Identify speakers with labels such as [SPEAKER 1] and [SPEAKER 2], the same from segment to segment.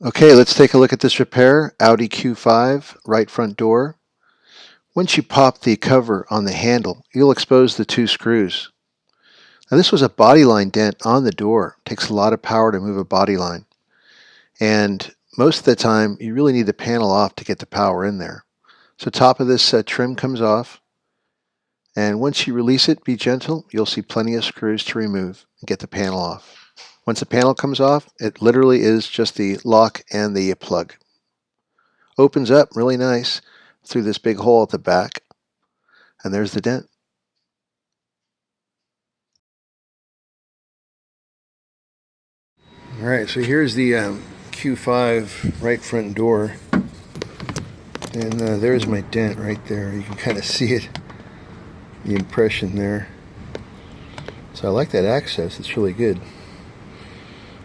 [SPEAKER 1] Okay, let's take a look at this repair. Audi Q5, right front door. Once you pop the cover on the handle, you'll expose the two screws. Now this was a body line dent on the door. It takes a lot of power to move a body line. And most of the time, you really need the panel off to get the power in there. So top of this trim comes off. And once you release it, be gentle. You'll see plenty of screws to remove and get the panel off. Once the panel comes off, it literally is just the lock and the plug. Opens up really nice through this big hole at the back, and there's the dent. All right, so here's the Q5 right front door, and there's my dent right there. You can kind of see it, the impression there. So I like that access, it's really good.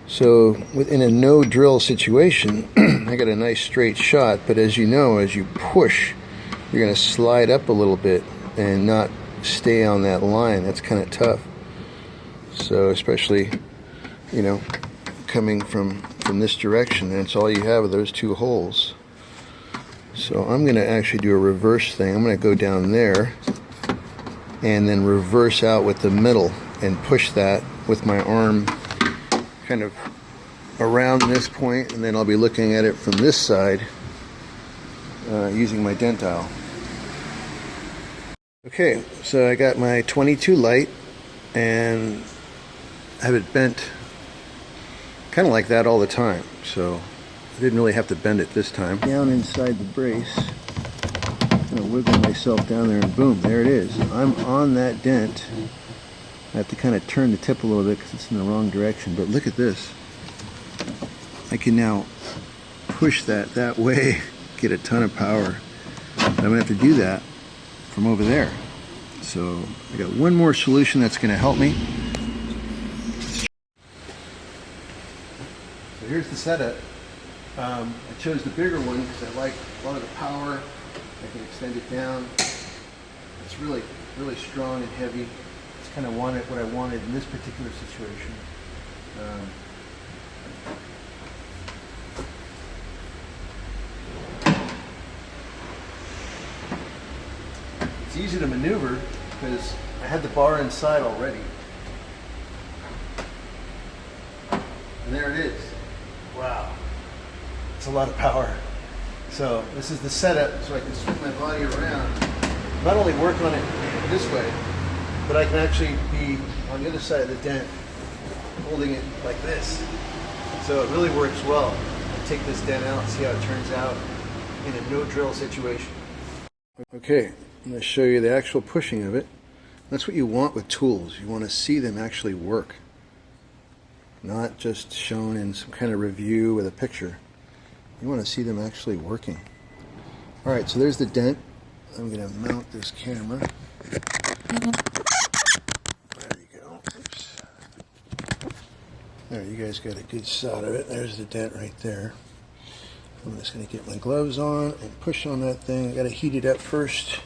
[SPEAKER 1] So within a no drill situation, I got a nice straight shot, but as you know, as you push, you're going to slide up a little bit and not stay on that line. That's kind of tough. So especially, you know, coming from this direction, and it's all you have are those two holes. So I'm going to actually do a reverse thing. I'm going to go down there and then reverse out with the middle and push that with my arm kind of around this point, and then I'll be looking at it from this side using my dent dial. Okay, so I got my 22 light and I have it bent kind of like that all the time, so I didn't really have to bend it this time. Down inside the brace, I'm going to wiggle myself down there and boom, there it is. I'm on that dent. I have to kind of turn the tip a little bit because it's in the wrong direction, but look at this. I can now push that way, get a ton of power. But I'm going to have to do that from over there. So I got one more solution that's going to help me. So here's the setup. I chose the bigger one because I like a lot of the power. I can extend it down. It's really, really strong and heavy. It's kind of what I wanted in this particular situation. It's easy to maneuver because I had the bar inside already. And there it is. Wow. It's a lot of power. So this is the setup so I can swing my body around. Not only work on it this way, but I can actually be on the other side of the dent holding it like this. So it really works well. I take this dent out, see how it turns out in a no drill situation. Okay, I'm going to show you the actual pushing of it. That's what you want with tools. You want to see them actually work, not just shown in some kind of review with a picture. You want to see them actually working. Alright, so there's the dent. I'm going to mount this camera. There you go. Oops. There, you guys got a good shot of it. There's the dent right there. I'm just going to get my gloves on and push on that thing. I got to heat it up first.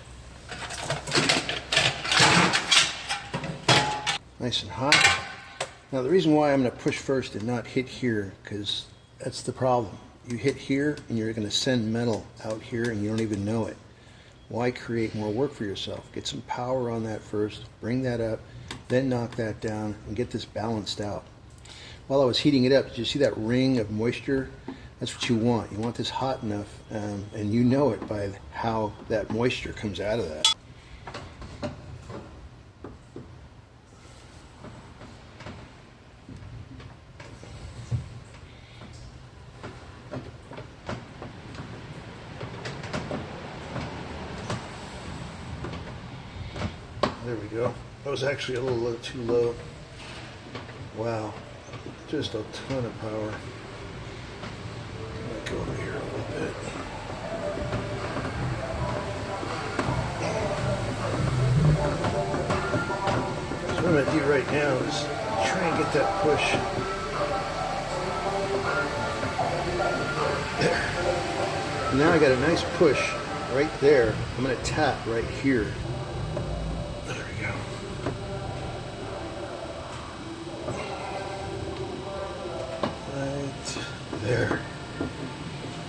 [SPEAKER 1] Nice and hot. Now the reason why I'm going to push first and not hit here, because that's the problem. You hit here and you're going to send metal out here and you don't even know it. Why create more work for yourself? Get some power on that first, bring that up, then knock that down and get this balanced out. While I was heating it up, did you see that ring of moisture? That's what you want. You want this hot enough, and you know it by how that moisture comes out of that. There we go. That was actually a little too low. Wow, just a ton of power. Let me go over here a little bit. So what I'm going to do right now is try and get that push. There. And now I got a nice push right there. I'm going to tap right here. There we go. Right there.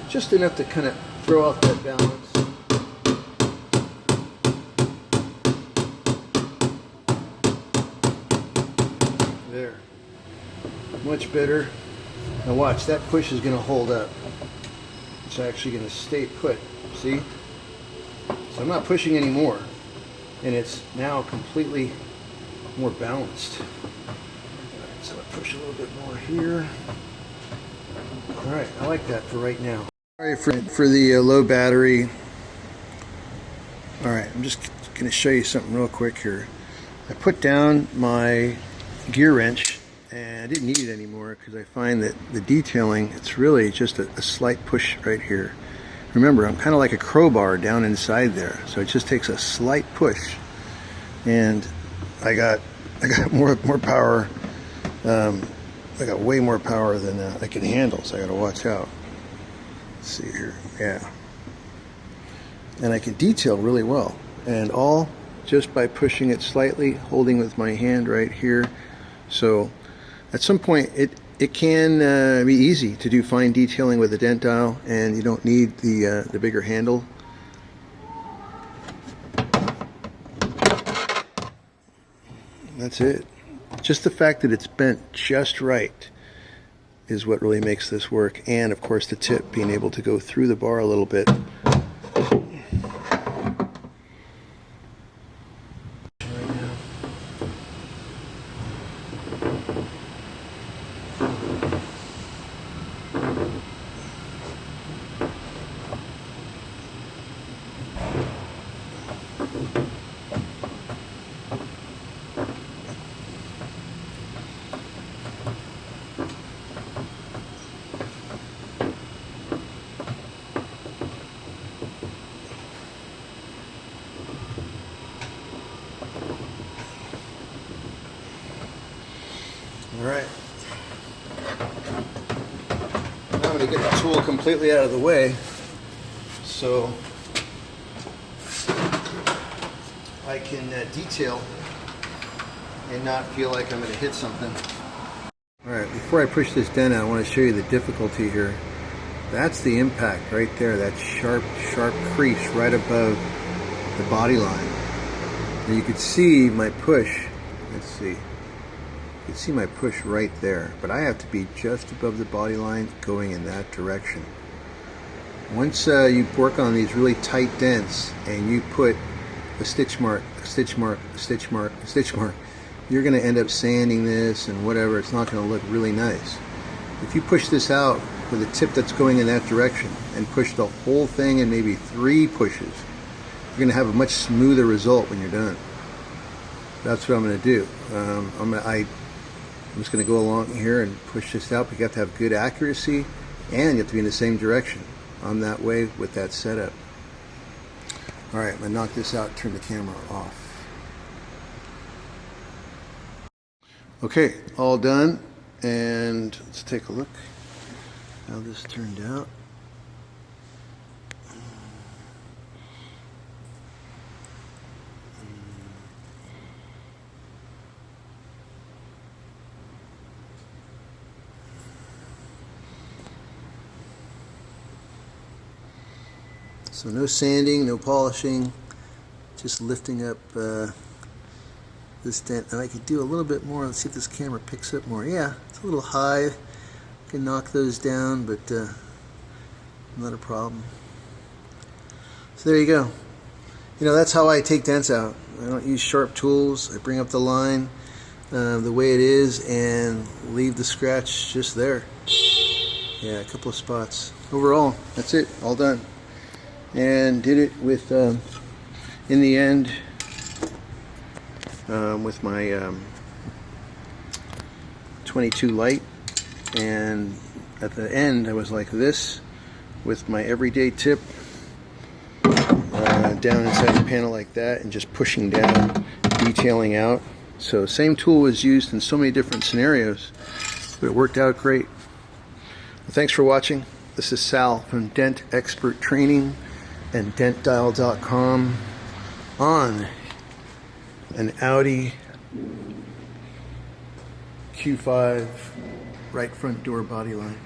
[SPEAKER 1] Just enough to kind of throw off that balance. There. Much better. Now watch, that push is going to hold up. It's actually going to stay put. See? So I'm not pushing anymore. And it's now completely more balanced. Alright, so I push a little bit more here. Alright, I like that for right now. Alright, for the low battery. Alright, I'm just going to show you something real quick here. I put down my gear wrench and I didn't need it anymore because I find that the detailing, it's really just a slight push right here. Remember, I'm kind of like a crowbar down inside there, so it just takes a slight push, and I got more power. I got way more power than I can handle, so I got to watch out. Let's see here, yeah, and I can detail really well, and all just by pushing it slightly, holding with my hand right here. So at some point it can be easy to do fine detailing with a dent dial, and you don't need the bigger handle. That's it. Just the fact that it's bent just right is what really makes this work, and of course the tip being able to go through the bar a little bit. Alright, now I'm going to get the tool completely out of the way so I can detail and not feel like I'm going to hit something. Alright, before I push this dent out, I want to show you the difficulty here. That's the impact right there, that sharp crease right above the body line. And you can see my push, let's see. You can see my push right there, but I have to be just above the body line going in that direction. Once you work on these really tight dents and you put a stitch mark, a stitch mark, a stitch mark, a stitch mark, you're going to end up sanding this and whatever. It's not going to look really nice. If you push this out with a tip that's going in that direction and push the whole thing in maybe 3 pushes, you're going to have a much smoother result when you're done. That's what I'm going to do. I'm just going to go along here and push this out, but you have to have good accuracy and you have to be in the same direction. I'm that way with that setup. Alright, I'm going to knock this out, turn the camera off. Okay, all done, and let's take a look how this turned out. So no sanding, no polishing, just lifting up this dent. And I could do a little bit more. Let's see if this camera picks up more. Yeah, it's a little high. I can knock those down, but not a problem. So there you go. You know, that's how I take dents out. I don't use sharp tools. I bring up the line the way it is and leave the scratch just there. Yeah, a couple of spots. Overall, that's it. All done. And did it with, in the end, with my 22 light, and at the end I was like this with my everyday tip down inside the panel like that and just pushing down, detailing out. So same tool was used in so many different scenarios, but it worked out great. Well, thanks for watching. This is Sal from Dent Expert Training and DentDial.com on an Audi Q5 right front door body line.